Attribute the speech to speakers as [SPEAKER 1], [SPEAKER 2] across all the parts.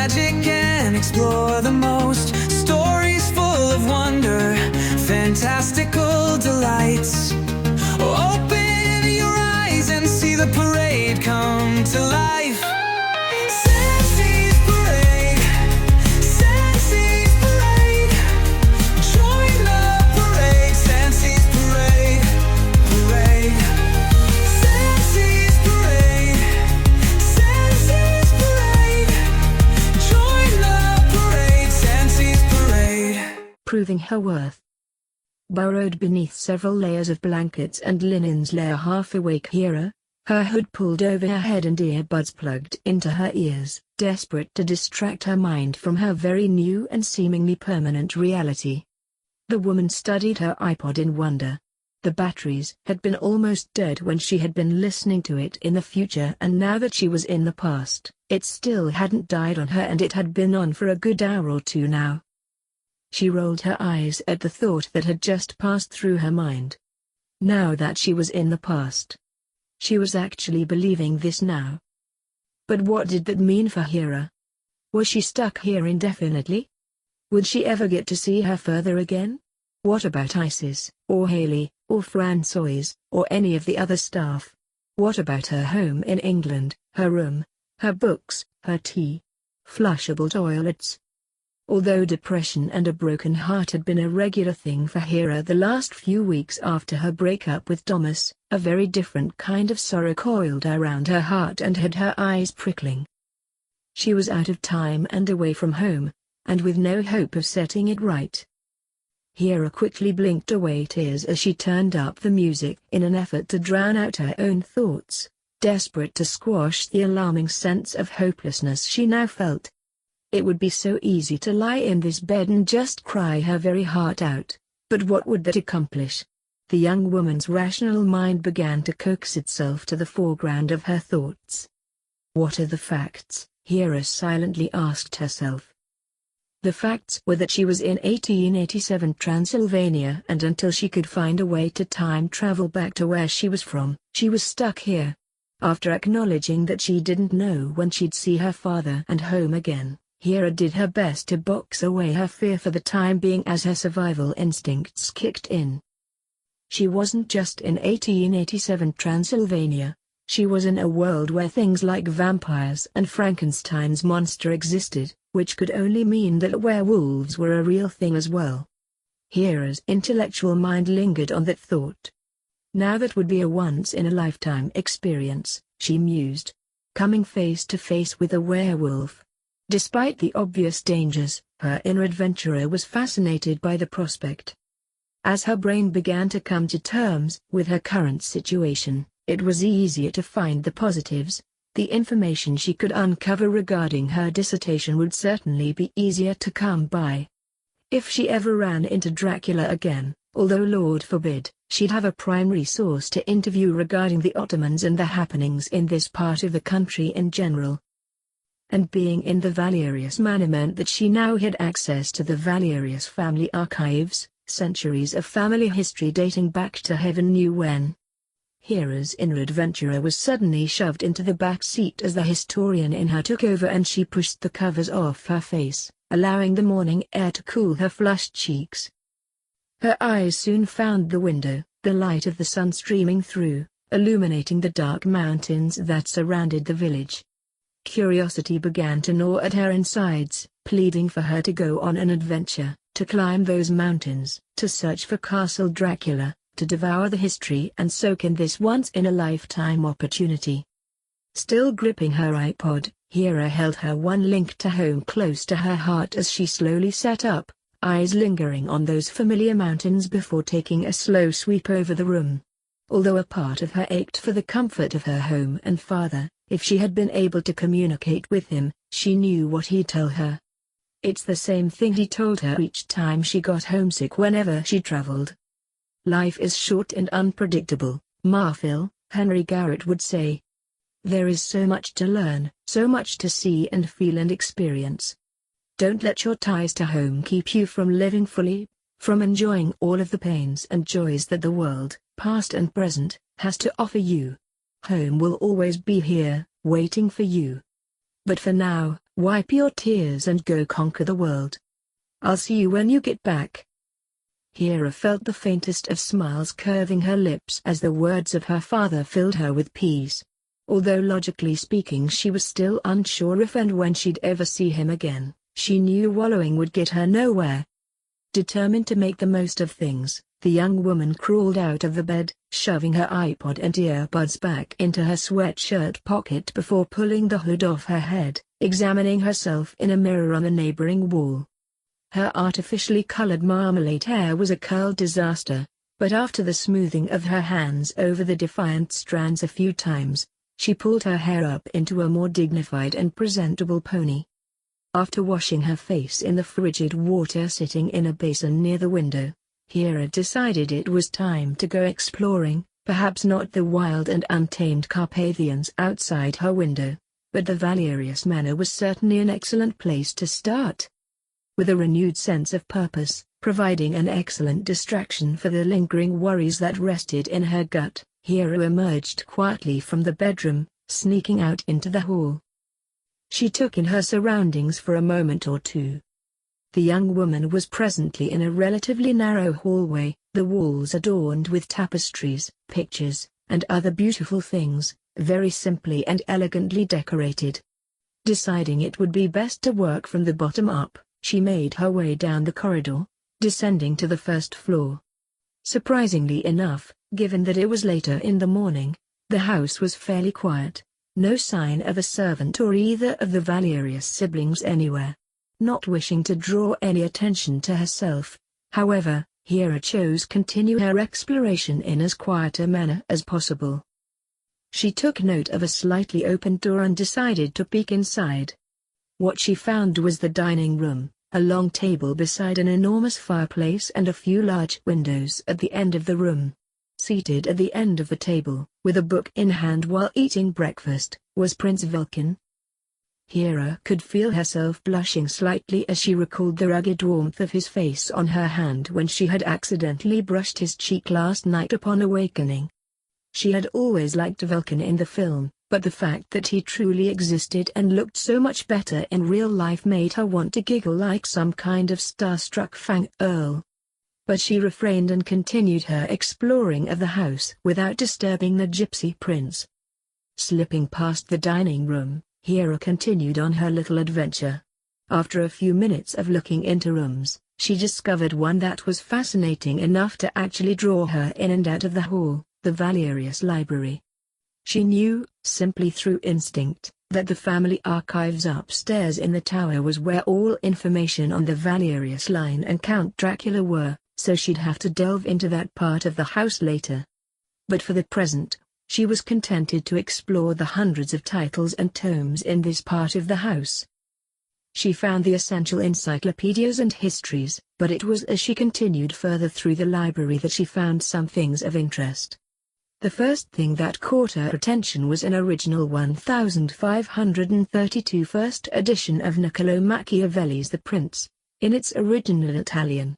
[SPEAKER 1] magic and explore the most. Stories full of wonder, fantastical delights. Open your eyes and see the parade come to life. Sensi's Parade, Sensi's Parade. Join the parade, Sensi's Parade, parade. Sensi's Parade, Sensi's Parade. Join the parade, Sensi's Parade.
[SPEAKER 2] Proving her worth. Burrowed beneath several layers of blankets and linens lay a half-awake Hera, her hood pulled over her head and earbuds plugged into her ears, desperate to distract her mind from her very new and seemingly permanent reality. The woman studied her iPod in wonder. The batteries had been almost dead when she had been listening to it in the future, and now that she was in the past, it still hadn't died on her, and it had been on for a good hour or two now. She rolled her eyes at the thought that had just passed through her mind. Now that she was in the past. She was actually believing this now. But what did that mean for Hera? Was she stuck here indefinitely? Would she ever get to see her further again? What about Isis, or Haley, or Francois, or any of the other staff? What about her home in England, her room, her books, her tea? Flushable toilets? Although depression and a broken heart had been a regular thing for Hera the last few weeks after her breakup with Thomas, a very different kind of sorrow coiled around her heart and had her eyes prickling. She was out of time and away from home, and with no hope of setting it right. Hera quickly blinked away tears as she turned up the music in an effort to drown out her own thoughts, desperate to squash the alarming sense of hopelessness she now felt. It would be so easy to lie in this bed and just cry her very heart out, but what would that accomplish? The young woman's rational mind began to coax itself to the foreground of her thoughts. What are the facts? Hera silently asked herself. The facts were that she was in 1887 Transylvania, and until she could find a way to time travel back to where she was from, she was stuck here. After acknowledging that she didn't know when she'd see her father and home again, Hera did her best to box away her fear for the time being as her survival instincts kicked in. She wasn't just in 1887 Transylvania, she was in a world where things like vampires and Frankenstein's monster existed, which could only mean that werewolves were a real thing as well. Hera's intellectual mind lingered on that thought. Now that would be a once-in-a-lifetime experience, she mused. Coming face to face with a werewolf. Despite the obvious dangers, her inner adventurer was fascinated by the prospect. As her brain began to come to terms with her current situation, it was easier to find the positives. The information she could uncover regarding her dissertation would certainly be easier to come by. If she ever ran into Dracula again, although Lord forbid, she'd have a primary source to interview regarding the Ottomans and the happenings in this part of the country in general. And being in the Valerius Manor meant that she now had access to the Valerius family archives, centuries of family history dating back to heaven knew when. Hera's inner adventurer was suddenly shoved into the back seat as the historian in her took over, and she pushed the covers off her face, allowing the morning air to cool her flushed cheeks. Her eyes soon found the window, the light of the sun streaming through, illuminating the dark mountains that surrounded the village. Curiosity began to gnaw at her insides, pleading for her to go on an adventure, to climb those mountains, to search for Castle Dracula, to devour the history and soak in this once-in-a-lifetime opportunity. Still gripping her iPod, Hera held her one link to home close to her heart as she slowly sat up, eyes lingering on those familiar mountains before taking a slow sweep over the room. Although a part of her ached for the comfort of her home and father, if she had been able to communicate with him, she knew what he'd tell her. It's the same thing he told her each time she got homesick whenever she traveled. Life is short and unpredictable, Marphil, Henry Garrett would say. There is so much to learn, so much to see and feel and experience. Don't let your ties to home keep you from living fully, from enjoying all of the pains and joys that the world, past and present, has to offer you. Home will always be here, waiting for you. But for now, Wipe your tears and go conquer the world. I'll see you when you get back." Hera felt the faintest of smiles curving her lips as the words of her father filled her with peace. Although logically speaking she was still unsure if and when she'd ever see him again, she knew wallowing would get her nowhere. Determined to make the most of things, the young woman crawled out of the bed, shoving her iPod and earbuds back into her sweatshirt pocket before pulling the hood off her head, examining herself in a mirror on a neighboring wall. Her artificially colored marmalade hair was a curl disaster, but after the smoothing of her hands over the defiant strands a few times, she pulled her hair up into a more dignified and presentable pony. After washing her face in the frigid water sitting in a basin near the window, Hera decided it was time to go exploring, perhaps not the wild and untamed Carpathians outside her window, but the Valerius Manor was certainly an excellent place to start. With a renewed sense of purpose, providing an excellent distraction for the lingering worries that rested in her gut, Hera emerged quietly from the bedroom, sneaking out into the hall. She took in her surroundings for a moment or two. The young woman was presently in a relatively narrow hallway, the walls adorned with tapestries, pictures, and other beautiful things, very simply and elegantly decorated. Deciding it would be best to work from the bottom up, she made her way down the corridor, descending to the first floor. Surprisingly enough, given that it was later in the morning, the house was fairly quiet, no sign of a servant or either of the Valerius siblings anywhere. Not wishing to draw any attention to herself, however, Hera chose continue her exploration in as quiet a manner as possible. She took note of a slightly open door and decided to peek inside. What she found was the dining room, a long table beside an enormous fireplace and a few large windows at the end of the room. Seated at the end of the table, with a book in hand while eating breakfast, was Prince Vulcan. Hera could feel herself blushing slightly as she recalled the rugged warmth of his face on her hand when she had accidentally brushed his cheek last night upon awakening. She had always liked Vulcan in the film, but the fact that he truly existed and looked so much better in real life made her want to giggle like some kind of starstruck fangirl. But she refrained and continued her exploring of the house without disturbing the gypsy prince. Slipping past the dining room, Hera continued on her little adventure. After a few minutes of looking into rooms, she discovered one that was fascinating enough to actually draw her in and out of the hall, the Valerius Library. She knew, simply through instinct, that the family archives upstairs in the tower was where all information on the Valerius line and Count Dracula were, so she'd have to delve into that part of the house later. But for the present, she was contented to explore the hundreds of titles and tomes in this part of the house. She found the essential encyclopedias and histories, but it was as she continued further through the library that she found some things of interest. The first thing that caught her attention was an original 1532 first edition of Niccolò Machiavelli's The Prince, in its original Italian.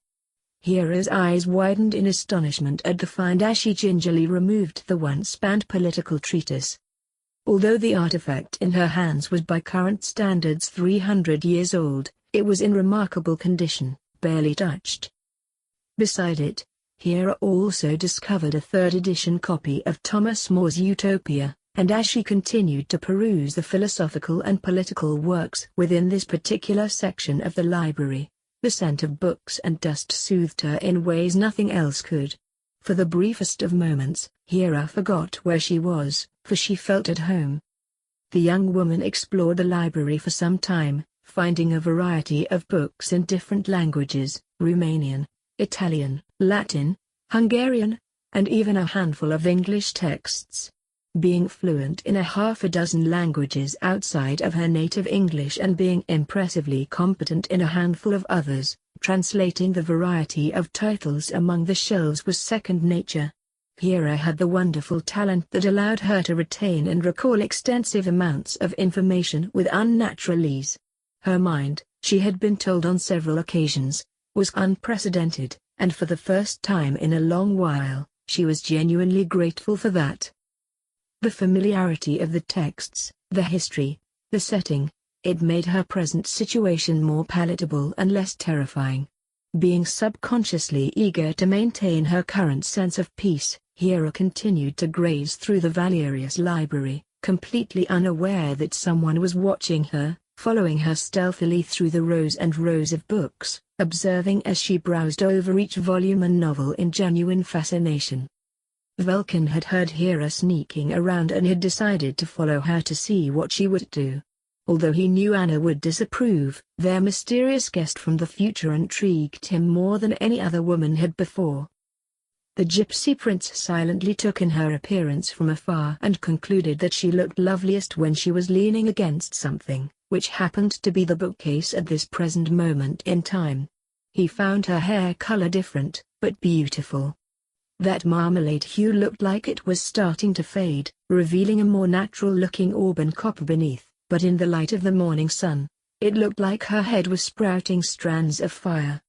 [SPEAKER 2] Hera's eyes widened in astonishment at the find as she gingerly removed the once banned political treatise. Although the artifact in her hands was by current standards 300 years old, it was in remarkable condition, barely touched. Beside it, Hera also discovered a third edition copy of Thomas More's Utopia, and as she continued to peruse the philosophical and political works within this particular section of the library, the scent of books and dust soothed her in ways nothing else could. For the briefest of moments, Hera forgot where she was, for she felt at home. The young woman explored the library for some time, finding a variety of books in different languages, Romanian, Italian, Latin, Hungarian, and even a handful of English texts. Being fluent in a half a dozen languages outside of her native English and being impressively competent in a handful of others, translating the variety of titles among the shelves was second nature. Hera had the wonderful talent that allowed her to retain and recall extensive amounts of information with unnatural ease. Her mind, she had been told on several occasions, was unprecedented, and for the first time in a long while, she was genuinely grateful for that. The familiarity of the texts, the history, the setting, It made her present situation more palatable and less terrifying. Being subconsciously eager to maintain her current sense of peace, Hera continued to graze through the Valerius library, completely unaware that someone was watching her, following her stealthily through the rows and rows of books, observing as she browsed over each volume and novel in genuine fascination. Vulcan had heard Hera sneaking around and had decided to follow her to see what she would do. Although he knew Anna would disapprove, their mysterious guest from the future intrigued him more than any other woman had before. The gypsy prince silently took in her appearance from afar and concluded that she looked loveliest when she was leaning against something, which happened to be the bookcase at this present moment in time. He found her hair color different, but beautiful. That marmalade hue looked like it was starting to fade, revealing a more natural-looking auburn copper beneath, but in the light of the morning sun, it looked like her head was sprouting strands of fire.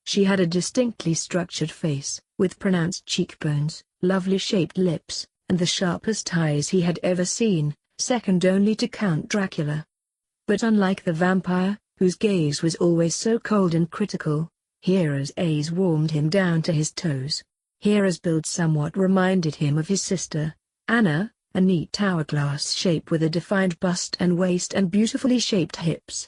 [SPEAKER 2] She had a distinctly structured face, with pronounced cheekbones, lovely shaped lips, and the sharpest eyes he had ever seen, second only to Count Dracula. But unlike the vampire, whose gaze was always so cold and critical, Hera's gaze warmed him down to his toes. Hera's build somewhat reminded him of his sister, Anna, a neat hourglass shape with a defined bust and waist and beautifully shaped hips.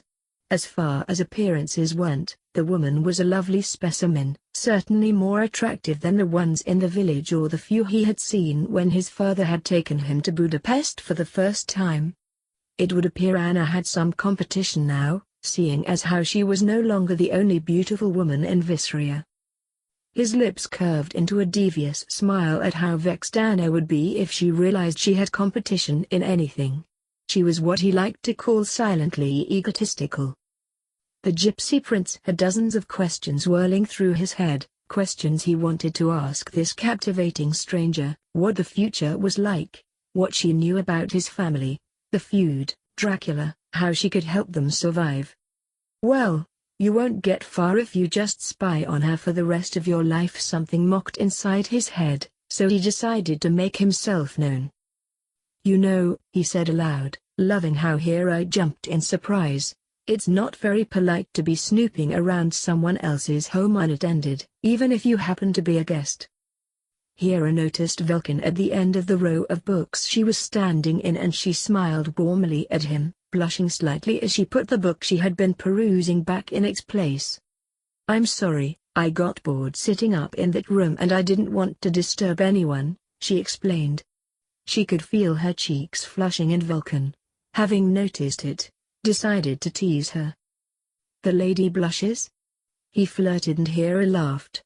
[SPEAKER 2] As far as appearances went, the woman was a lovely specimen, certainly more attractive than the ones in the village or the few he had seen when his father had taken him to Budapest for the first time. It would appear Anna had some competition now, seeing as how she was no longer the only beautiful woman in Visria. His lips curved into a devious smile at how vexed Anna would be if she realized she had competition in anything. She was what he liked to call silently egotistical. The gypsy prince had dozens of questions whirling through his head, questions he wanted to ask this captivating stranger: what the future was like, what she knew about his family, the feud, Dracula, how she could help them survive. Well, you won't get far if you just spy on her for the rest of your life. Something mocked inside his head, so he decided to make himself known. You know, he said aloud, loving how Hera jumped in surprise, it's not very polite to be snooping around someone else's home unattended, even if you happen to be a guest. Hera noticed Vulcan at the end of the row of books she was standing in, and she smiled warmly at him, blushing slightly as she put the book she had been perusing back in its place. I'm sorry, I got bored sitting up in that room and I didn't want to disturb anyone, she explained. She could feel her cheeks flushing, and Vulcan, having noticed it, decided to tease her. The lady blushes? He flirted, and Hera laughed.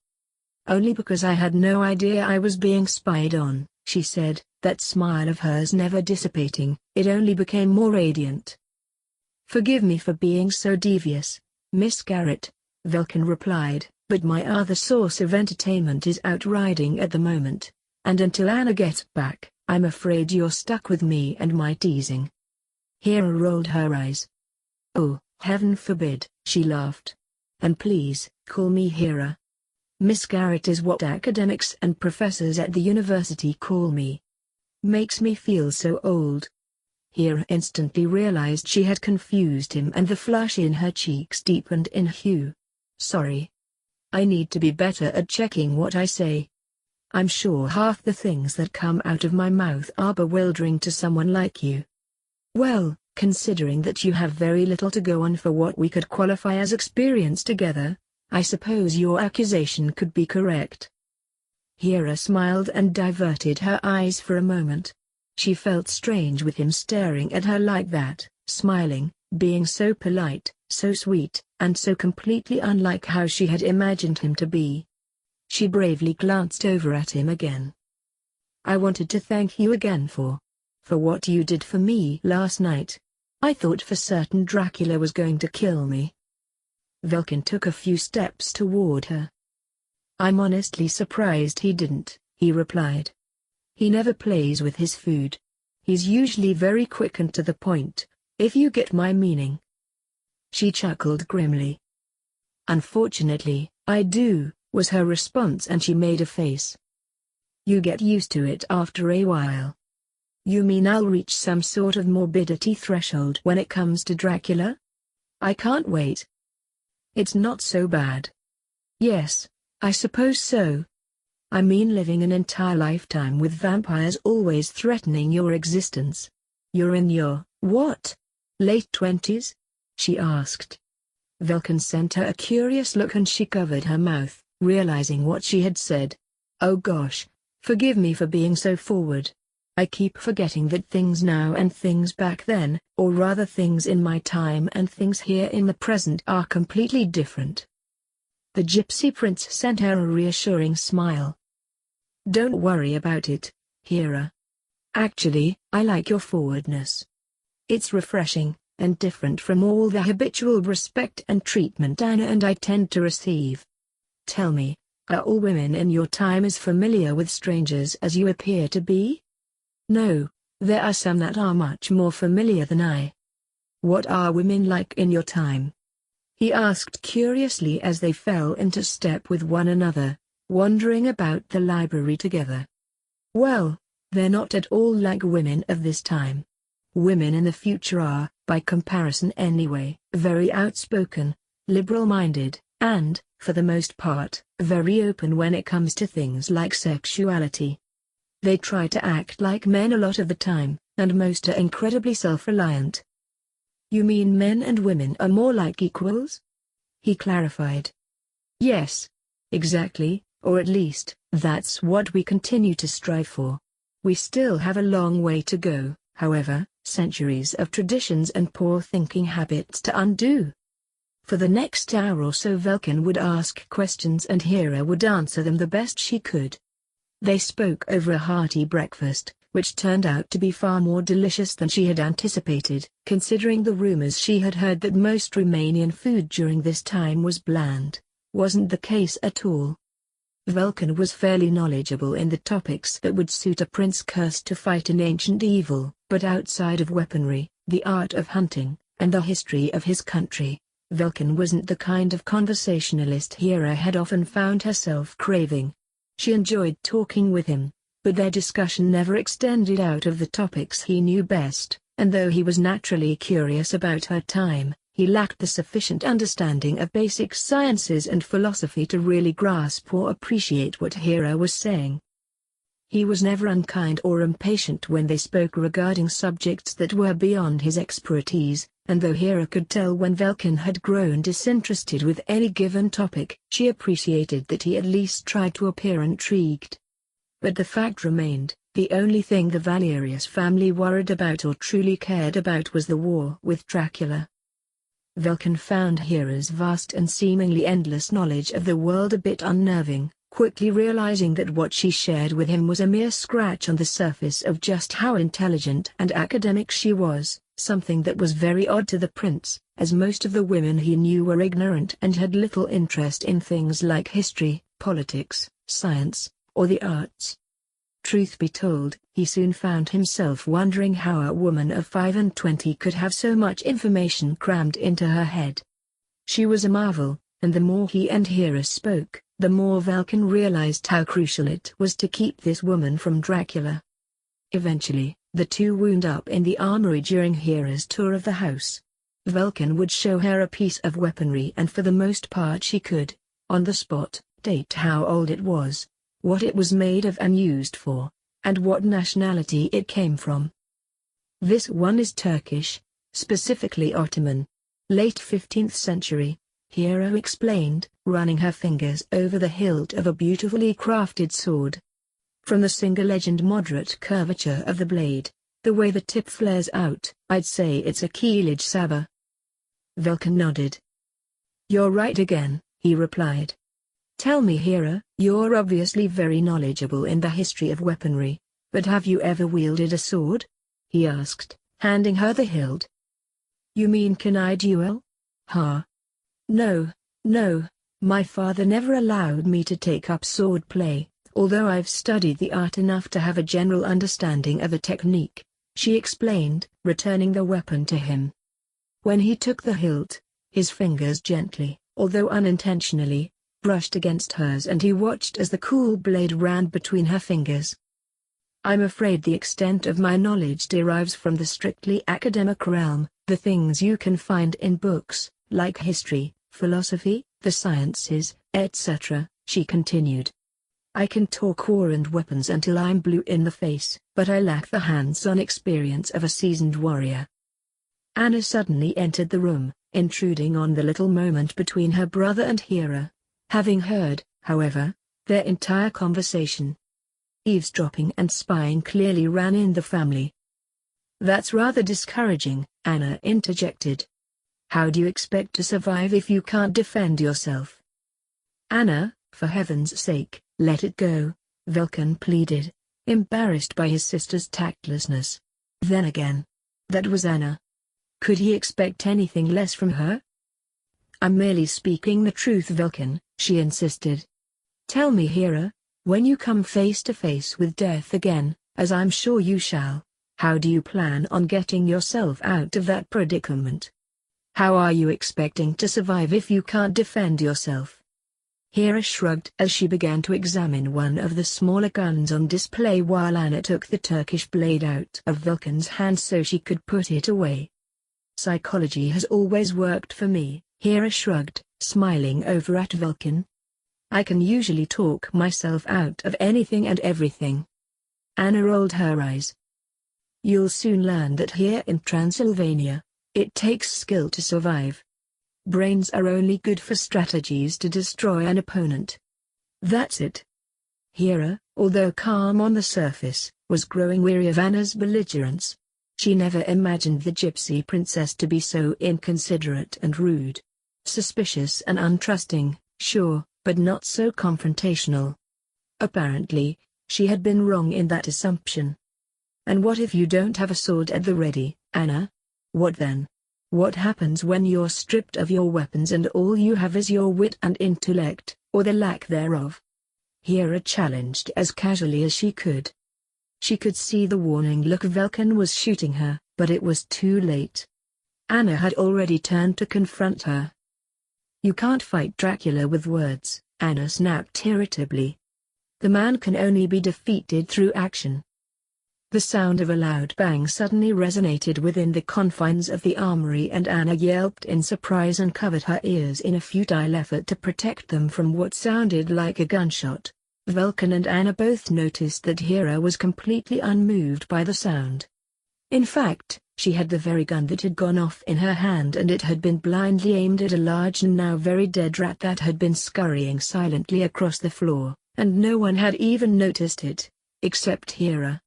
[SPEAKER 2] Only because I had no idea I was being spied on, she said, that smile of hers never dissipating, it only became more radiant. Forgive me for being so devious, Miss Garrett, Vulcan replied, but my other source of entertainment is outriding at the moment, and until Anna gets back, I'm afraid you're stuck with me and my teasing. Hera rolled her eyes. Oh, heaven forbid, she laughed. And please, call me Hera. Miss Garrett is what academics and professors at the university call me. Makes me feel so old. Hera instantly realized she had confused him, and the flush in her cheeks deepened in hue. Sorry. I need to be better at checking what I say. I'm sure half the things that come out of my mouth are bewildering to someone like you. Well, considering that you have very little to go on for what we could qualify as experience together, I suppose your accusation could be correct. Hera smiled and diverted her eyes for a moment. She felt strange with him staring at her like that, smiling, being so polite, so sweet, and so completely unlike how she had imagined him to be. She bravely glanced over at him again. I wanted to thank you again for what you did for me last night. I thought for certain Dracula was going to kill me. Vulcan took a few steps toward her. I'm honestly surprised he didn't, he replied. He never plays with his food. He's usually very quick and to the point, if you get my meaning. She chuckled grimly. Unfortunately, I do, was her response, and she made a face. You get used to it after a while. You mean I'll reach some sort of morbidity threshold when it comes to Dracula? I can't wait. It's not so bad. Yes, I suppose so. I mean living an entire lifetime with vampires always threatening your existence. You're in your, what? Late 20s? She asked. Velkin sent her a curious look and she covered her mouth, realizing what she had said. Oh gosh, forgive me for being so forward. I keep forgetting that things now and things back then, or rather things in my time and things here in the present, are completely different. The gypsy prince sent her a reassuring smile. Don't worry about it, Hera. Actually, I like your forwardness. It's refreshing, and different from all the habitual respect and treatment Anna and I tend to receive. Tell me, are all women in your time as familiar with strangers as you appear to be? No, there are some that are much more familiar than I. What are women like in your time? He asked curiously as they fell into step with one another, wandering about the library together. Well, they're not at all like women of this time. Women in the future are, by comparison anyway, very outspoken, liberal-minded, and, for the most part, very open when it comes to things like sexuality. They try to act like men a lot of the time, and most are incredibly self-reliant. You mean men and women are more like equals? He clarified. Yes. Exactly, or at least, that's what we continue to strive for. We still have a long way to go, however, centuries of traditions and poor thinking habits to undo. For the next hour or so Velkin would ask questions and Hera would answer them the best she could. They spoke over a hearty breakfast, which turned out to be far more delicious than she had anticipated, considering the rumors she had heard that most Romanian food during this time was bland. Wasn't the case at all. Velkin was fairly knowledgeable in the topics that would suit a prince cursed to fight an ancient evil, but outside of weaponry, the art of hunting, and the history of his country, Velkin wasn't the kind of conversationalist Hera had often found herself craving. She enjoyed talking with him, but their discussion never extended out of the topics he knew best, and though he was naturally curious about her time, he lacked the sufficient understanding of basic sciences and philosophy to really grasp or appreciate what Hera was saying. He was never unkind or impatient when they spoke regarding subjects that were beyond his expertise, and though Hera could tell when Velkin had grown disinterested with any given topic, she appreciated that he at least tried to appear intrigued. But the fact remained, the only thing the Valerius family worried about or truly cared about was the war with Dracula. Velkin found Hera's vast and seemingly endless knowledge of the world a bit unnerving, quickly realizing that what she shared with him was a mere scratch on the surface of just how intelligent and academic she was, something that was very odd to the prince, as most of the women he knew were ignorant and had little interest in things like history, politics, science, or the arts. Truth be told, he soon found himself wondering how a woman of 25 could have so much information crammed into her head. She was a marvel, and the more he and Hera spoke, the more Velkin realized how crucial it was to keep this woman from Dracula. Eventually, the two wound up in the armory during Hera's tour of the house. Velkin would show her a piece of weaponry and for the most part she could, on the spot, date how old it was, what it was made of and used for, and what nationality it came from. This one is Turkish, specifically Ottoman. Late 15th century, Hera explained, running her fingers over the hilt of a beautifully crafted sword. From the single-edged and moderate curvature of the blade, the way the tip flares out, I'd say it's a Keelage saber. Velkin nodded. You're right again, he replied. Tell me Hera, you're obviously very knowledgeable in the history of weaponry, but have you ever wielded a sword? He asked, handing her the hilt. You mean can I duel? Huh? No, my father never allowed me to take up sword play, although I've studied the art enough to have a general understanding of the technique, she explained, returning the weapon to him. When he took the hilt, his fingers gently, although unintentionally, brushed against hers and he watched as the cool blade ran between her fingers. I'm afraid the extent of my knowledge derives from the strictly academic realm, the things you can find in books, like history, philosophy, the sciences, etc., she continued. I can talk war and weapons until I'm blue in the face, but I lack the hands-on experience of a seasoned warrior. Anna suddenly entered the room, intruding on the little moment between her brother and Hera. Having heard, however, their entire conversation, eavesdropping and spying clearly ran in the family. That's rather discouraging, Anna interjected. How do you expect to survive if you can't defend yourself? Anna, for heaven's sake, let it go, Vulcan pleaded, embarrassed by his sister's tactlessness. Then again, that was Anna. Could he expect anything less from her? I'm merely speaking the truth, Vulcan, she insisted. Tell me, Hera, when you come face to face with death again, as I'm sure you shall, how do you plan on getting yourself out of that predicament? How are you expecting to survive if you can't defend yourself? Hera shrugged as she began to examine one of the smaller guns on display while Anna took the Turkish blade out of Vulcan's hand so she could put it away. Psychology has always worked for me, Hera shrugged, smiling over at Vulcan. I can usually talk myself out of anything and everything. Anna rolled her eyes. You'll soon learn that here in Transylvania, it takes skill to survive. Brains are only good for strategies to destroy an opponent. That's it. Hera, although calm on the surface, was growing weary of Anna's belligerence. She never imagined the gypsy princess to be so inconsiderate and rude. Suspicious and untrusting, sure, but not so confrontational. Apparently, she had been wrong in that assumption. And what if you don't have a sword at the ready, Anna? What then? What happens when you're stripped of your weapons and all you have is your wit and intellect, or the lack thereof? Hera challenged as casually as she could. She could see the warning look Vulcan was shooting her, but it was too late. Anna had already turned to confront her. You can't fight Dracula with words, Anna snapped irritably. The man can only be defeated through action. The sound of a loud bang suddenly resonated within the confines of the armory and Anna yelped in surprise and covered her ears in a futile effort to protect them from what sounded like a gunshot. Vulcan and Anna both noticed that Hera was completely unmoved by the sound. In fact, she had the very gun that had gone off in her hand and it had been blindly aimed at a large and now very dead rat that had been scurrying silently across the floor, and no one had even noticed it, except Hera.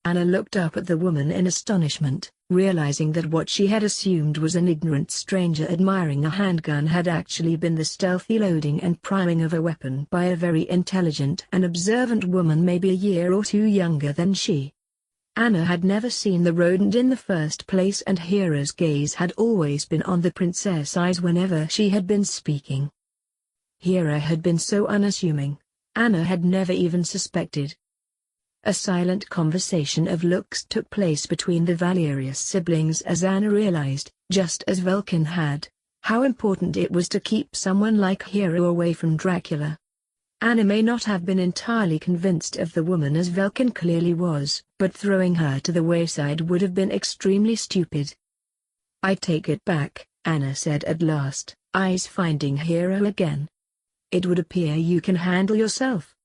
[SPEAKER 2] Anna looked up at the woman in astonishment, realizing that what she had assumed was an ignorant stranger admiring a handgun had actually been the stealthy loading and priming of a weapon by a very intelligent and observant woman maybe a year or two younger than she. Anna had never seen the rodent in the first place and Hera's gaze had always been on the princess' eyes whenever she had been speaking. Hera had been so unassuming, Anna had never even suspected. A silent conversation of looks took place between the Valerius siblings as Anna realized, just as Vulcan had, how important it was to keep someone like Hera away from Dracula. Anna may not have been entirely convinced of the woman as Vulcan clearly was, but throwing her to the wayside would have been extremely stupid. I take it back, Anna said at last, eyes finding Hera again. It would appear you can handle yourself.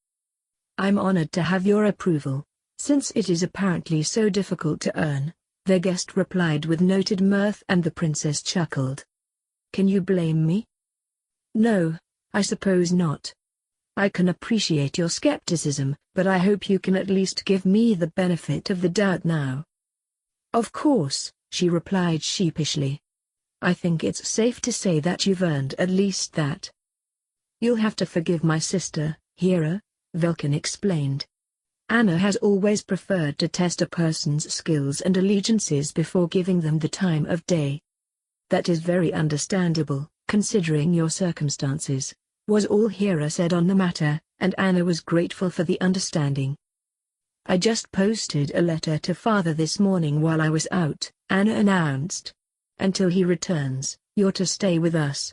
[SPEAKER 2] I'm honored to have your approval, since it is apparently so difficult to earn, their guest replied with noted mirth and the princess chuckled. Can you blame me? No, I suppose not. I can appreciate your skepticism, but I hope you can at least give me the benefit of the doubt now. Of course, she replied sheepishly. I think it's safe to say that you've earned at least that. You'll have to forgive my sister, Hera, Vulcan explained. Anna has always preferred to test a person's skills and allegiances before giving them the time of day. That is very understandable, considering your circumstances, was all Hera said on the matter, and Anna was grateful for the understanding. I just posted a letter to Father this morning while I was out, Anna announced. Until he returns, you're to stay with us.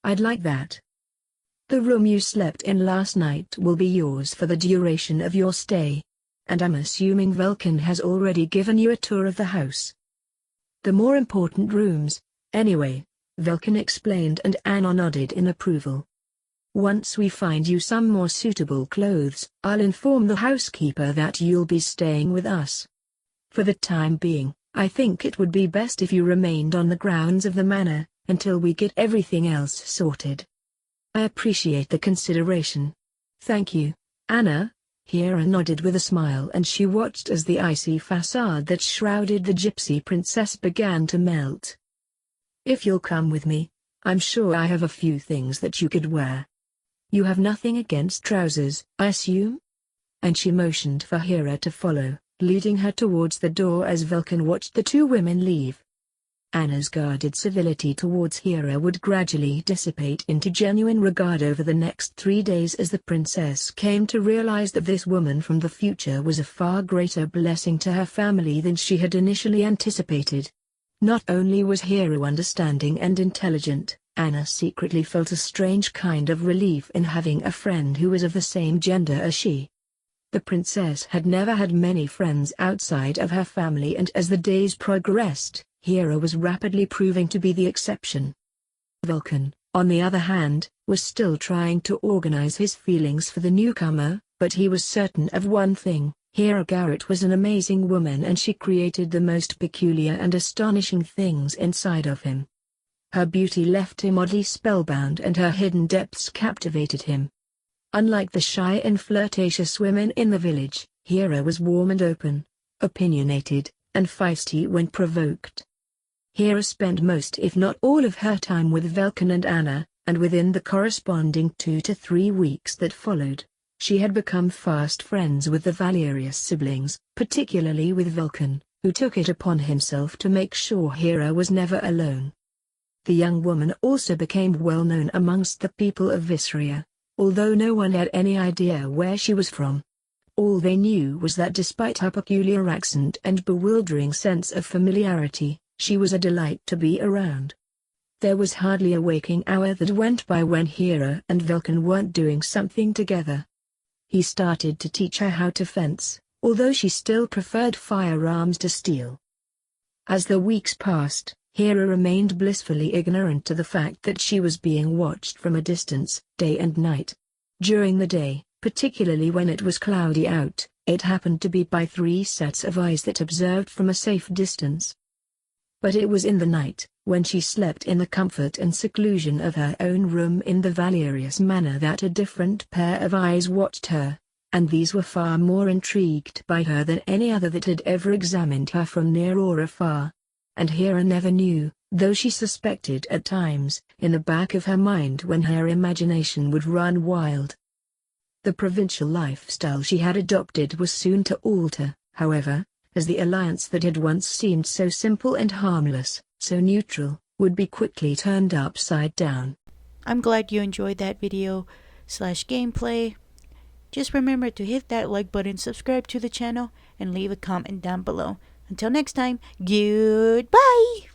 [SPEAKER 2] I'd like that. The room you slept in last night will be yours for the duration of your stay. and I'm assuming Vulcan has already given you a tour of the house. The more important rooms, anyway, Vulcan explained, and Anna nodded in approval. Once we find you some more suitable clothes, I'll inform the housekeeper that you'll be staying with us. For the time being, I think it would be best if you remained on the grounds of the manor, until we get everything else sorted. I appreciate the consideration. Thank you, Anna. Hera nodded with a smile, and she watched as the icy facade that shrouded the gypsy princess began to melt. If you'll come with me, I'm sure I have a few things that you could wear. You have nothing against trousers, I assume? And she motioned for Hera to follow, leading her towards the door as Vulcan watched the two women leave. Anna's guarded civility towards Hera would gradually dissipate into genuine regard over the next 3 days as the princess came to realize that this woman from the future was a far greater blessing to her family than she had initially anticipated. Not only was Hera understanding and intelligent, Anna secretly felt a strange kind of relief in having a friend who was of the same gender as she. The princess had never had many friends outside of her family, and as the days progressed, Hera was rapidly proving to be the exception. Vulcan, on the other hand, was still trying to organize his feelings for the newcomer, but he was certain of one thing: Hera Garrett was an amazing woman, and she created the most peculiar and astonishing things inside of him. Her beauty left him oddly spellbound, and her hidden depths captivated him. Unlike the shy and flirtatious women in the village, Hera was warm and open, opinionated, and feisty when provoked. Hera spent most if not all of her time with Vulcan and Anna, and within the corresponding 2 to 3 weeks that followed, she had become fast friends with the Valerius siblings, particularly with Vulcan, who took it upon himself to make sure Hera was never alone. The young woman also became well known amongst the people of Visseria, although no one had any idea where she was from. All they knew was that despite her peculiar accent and bewildering sense of familiarity, she was a delight to be around. There was hardly a waking hour that went by when Hera and Vulcan weren't doing something together. He started to teach her how to fence, although she still preferred firearms to steel. As the weeks passed, Hera remained blissfully ignorant to the fact that she was being watched from a distance, day and night. During the day, particularly when it was cloudy out, it happened to be by 3 sets of eyes that observed from a safe distance. But it was in the night, when she slept in the comfort and seclusion of her own room in the Valerius manor, that a different pair of eyes watched her, and these were far more intrigued by her than any other that had ever examined her from near or afar. And Hera never knew, though she suspected at times, in the back of her mind, when her imagination would run wild. The provincial lifestyle she had adopted was soon to alter, however, as the alliance that had once seemed so simple and harmless, so neutral, would be quickly turned upside down.
[SPEAKER 3] I'm glad you enjoyed that video/gameplay. Just remember to hit that like button, subscribe to the channel, and leave a comment down below. Until next time, goodbye!